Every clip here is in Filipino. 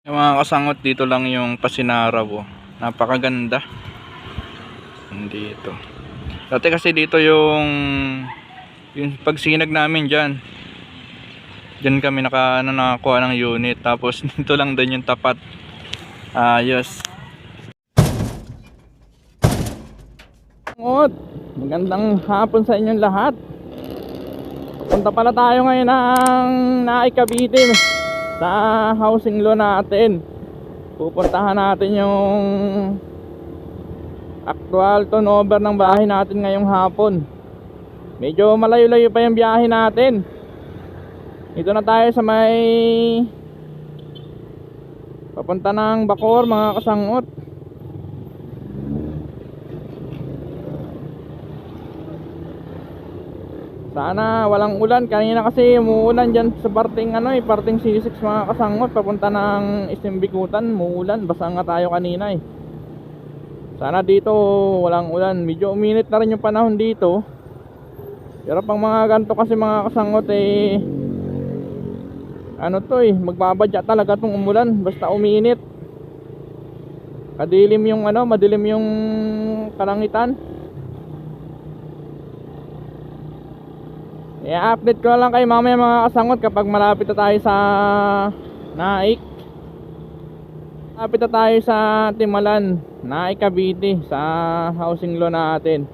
Yung mga kasangot dito lang yung Pasinaraw, oh. Napakaganda. Dito. Dati kasi dito yung pagsinag namin diyan. Diyan kami nakakuha ng unit. Tapos dito lang din yung tapat. Ayos. Magandang hapon sa inyong lahat. Punta pala tayo ngayon ng Naik Cavite sa housing loan natin. Pupuntahan natin yung actual turnover ng bahay natin ngayong hapon. Medyo malayo-layo pa yung biyahe natin. Ito na tayo sa may papunta ng Bacoor, mga kasangot. Sana walang ulan. Kanina kasi umuulan dyan sa parting parting C6, mga kasangot. Papunta ng Isimbikutan, umuulan. Basa nga tayo kanina eh. Sana dito walang ulan. Medyo uminit na rin yung panahon dito. Pero pang mga ganito kasi, mga kasangot, magbabadya talaga tong umulan basta uminit. Madilim yung kalangitan. I-update ko lang kayo mamaya, mga kasangot, kapag malapit na tayo sa Naik. Malapit na tayo sa Timalan, Naik Cavite, sa housing loan natin.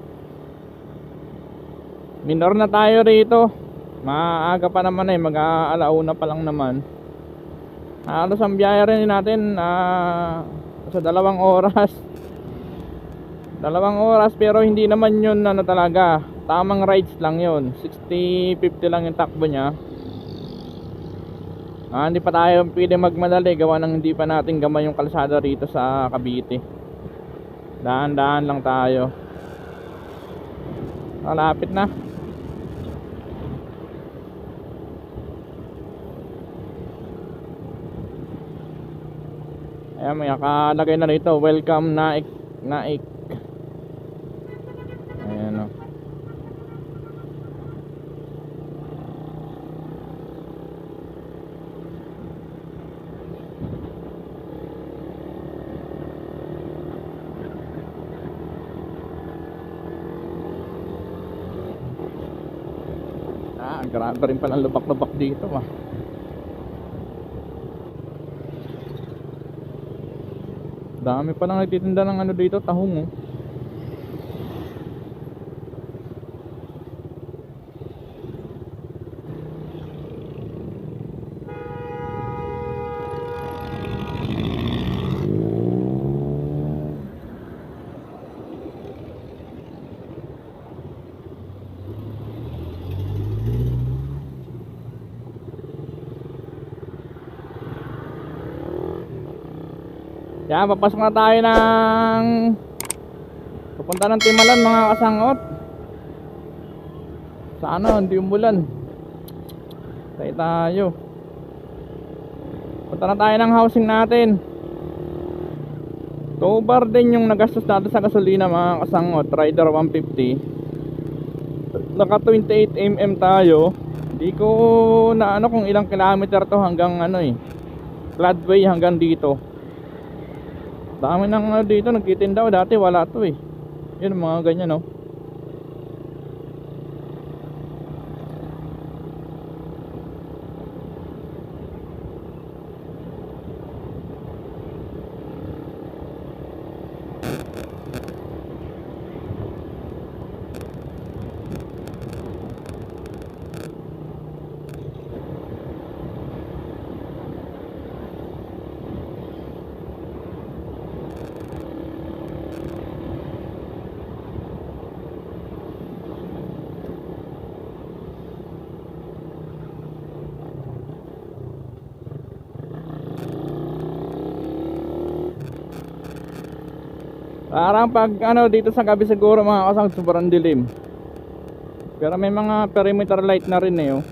Minor na tayo rito. Maaga pa naman mag-aalauna pa lang naman. Halos ang biyahe rin natin sa 2 oras. 2 oras, pero hindi naman yun talaga. Tamang rides lang yun. 60-50 lang yung takbo niya. Hindi pa tayo pwede magmadali, gawa ng hindi pa natin gamay yung kalsada rito sa Cavite. Dahan-dahan lang tayo. Malapit na. Ayan, may nakalagay na rito, welcome Naik. Ayan, o. Grabe rin pala lubak-lubak dito, Dami pa lang nagtitinda ng dito, tahong, oh. Yan, papasok na tayo papunta ng Timalan, mga kasangot. Sana hindi umulan. Tayo. Punta na tayo ng housing natin. Cover din yung nagastos natin sa gasolina, mga kasangot. Rider 150. Naka 28mm tayo. Hindi ko na kung ilang kilometer to hanggang Cladway hanggang dito. Dami nang dito nagtitinda, dati wala to eh. Yun, mga ganyan, no. Parang pag dito sa gabi siguro, mga kasang, sobrang dilim. Pero may mga perimeter light na rin oh.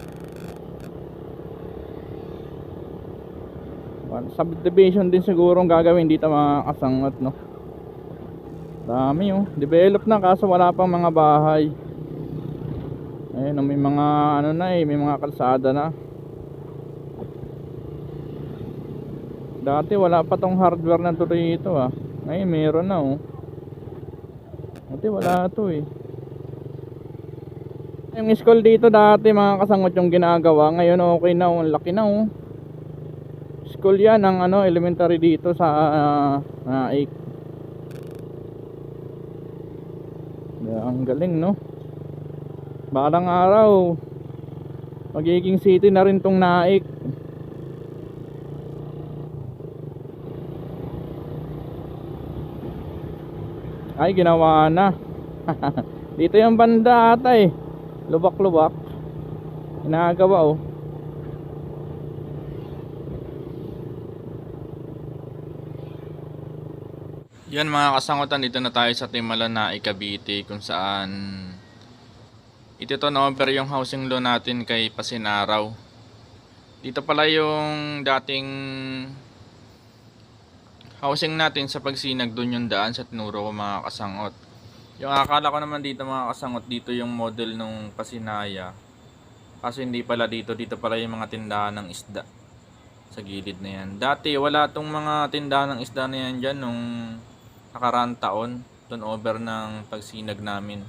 Subdivision din siguro ang gagawin dito, mga kasangot, no. Dami oh. Develop na kaso wala pang mga bahay. Ayun, may mga may mga kalsada na. Dati wala pa tong hardware na tuloy ito ah. Ngayon meron na oh. Dati wala to eh. Yung school dito dati mga kasangot yung ginagawa. Ngayon okay na oh. Ang laki na oh. School yan ang ano, elementary dito sa Naik. Ang galing no. Balang araw magiging city na rin tong Naik. Ay ginawa na. Dito yung banda ata eh. Lubak-lubak. Ginagawa oh. Yan mga kasangutan, dito na tayo sa Timala na Cavite kung saan ito over yung housing loan natin kay Pasinaraw. Dito pala yung dating housing natin sa Pagsinag, doon yung daan sa tinuro ko mga kasangot. Yung akala ko naman dito mga kasangot, dito yung model nung Pasinaya. Kaso hindi pala dito, dito pala yung mga tindahan ng isda sa gilid na yan. Dati wala tong mga tindahan ng isda na yan dyan nung nakaraang taon, turnover ng Pagsinag namin.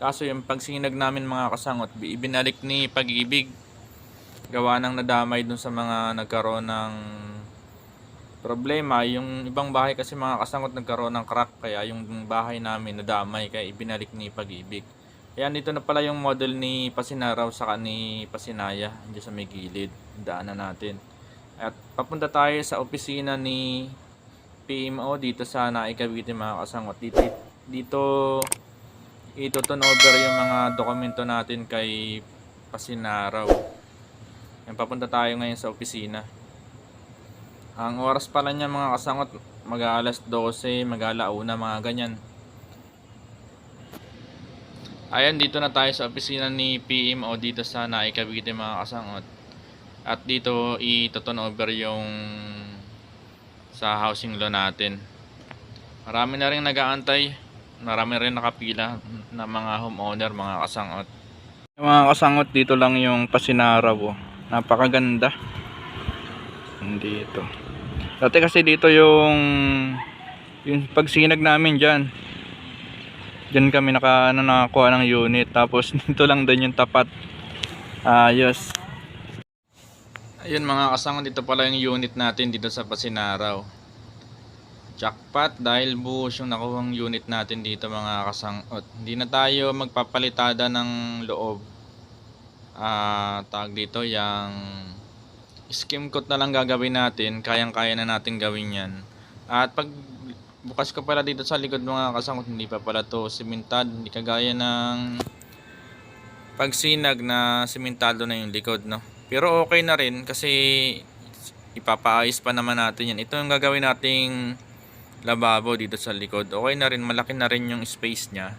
Kaso yung Pagsinag namin mga kasangot, ibinalik ni Pag-ibig. Gawa ng nadamay dun sa mga nagkaroon ng problema. Yung ibang bahay kasi mga kasangot nagkaroon ng crack, kaya yung bahay namin nadamay, kaya ibinalik ni Pag-ibig. Kaya dito na pala yung model ni Pasinaraw saka ni Pasinaya, dyan sa may gilid, daanan natin. At papunta tayo sa opisina ni PMO dito sa Naik Cavite mga kasangot. Dito ito-turn over yung mga dokumento natin kay Pasinaraw. Yan, papunta tayo ngayon sa opisina. Ang oras pala niya mga kasangot, mag-aalas 12, mag-alauna, mga ganyan. Ayan, dito na tayo sa opisina ni PMO dito sa Naik Cavite mga kasangot. At dito ito-turn over yung sa housing loan natin. Marami na rin nag-aantay, marami rin nakapila na mga homeowner mga kasangot. Yung mga kasangot, dito lang yung Pasinaraw oh. Napakaganda dito. Dati kasi dito yung Pagsinag namin dyan. Dyan kami nakakuha ng unit. Tapos dito lang din yung tapat. Ayos. Ayun mga kasangot, dito pala yung unit natin dito sa Pasinaraw. Jackpot dahil buhos yung nakuhang unit natin dito mga kasangot. Hindi na tayo magpapalitada ng loob. Tawag dito yung skim coat na lang gagawin natin. Kayang-kaya na natin gawin yan. At pag bukas ko pala dito sa likod mga kasangot, hindi pa pala to simentad. Hindi kagaya ng Pagsinag na simentado na yung likod, no? Pero okay na rin kasi ipapaayos pa naman natin yan. Ito yung gagawin nating lababo dito sa likod. Okay na rin, malaki na rin yung space nya.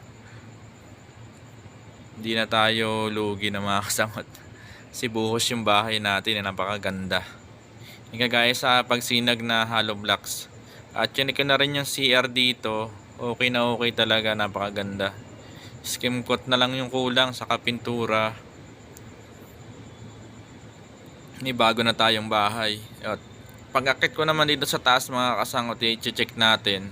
Hindi na tayo lugi na mga kasangot. Si buhos yung bahay natin, napakaganda. Yung kagaya sa Pagsinag na hollow blocks. At yun na rin yung CR dito. Okay na okay talaga, napakaganda. Skim coat na lang yung kulang sa pintura. May bago na tayong bahay. At pag-akit ko naman dito sa taas mga kasangot, i-check natin.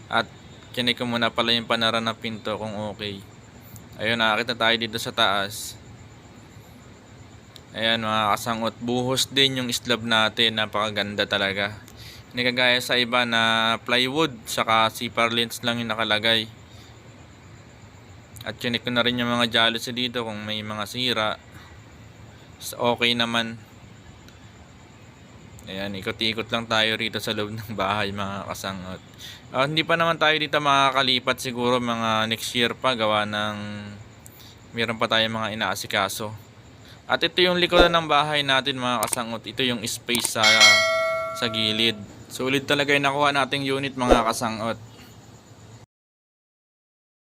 At chinek ko muna pala yung panaran ng pinto kung okay. Ayun, nakakita tayo dito sa taas. Ayan mga kasangot, buhos din yung slab natin, napakaganda talaga. Hindi kagaya sa iba na plywood saka zipper lens lang yung nakalagay. At chinek ko na rin yung mga jalousie dito kung may mga sira. Okay naman. Ayan, ikot-ikot lang tayo rito sa loob ng bahay mga kasangot. Hindi pa naman tayo dito makakalipat, siguro mga next year pa, gawa ng meron pa tayong mga inaasikaso. At ito yung likodan ng bahay natin mga kasangot. Ito yung space sa gilid. Sulit talaga yung nakuha nating unit mga kasangot.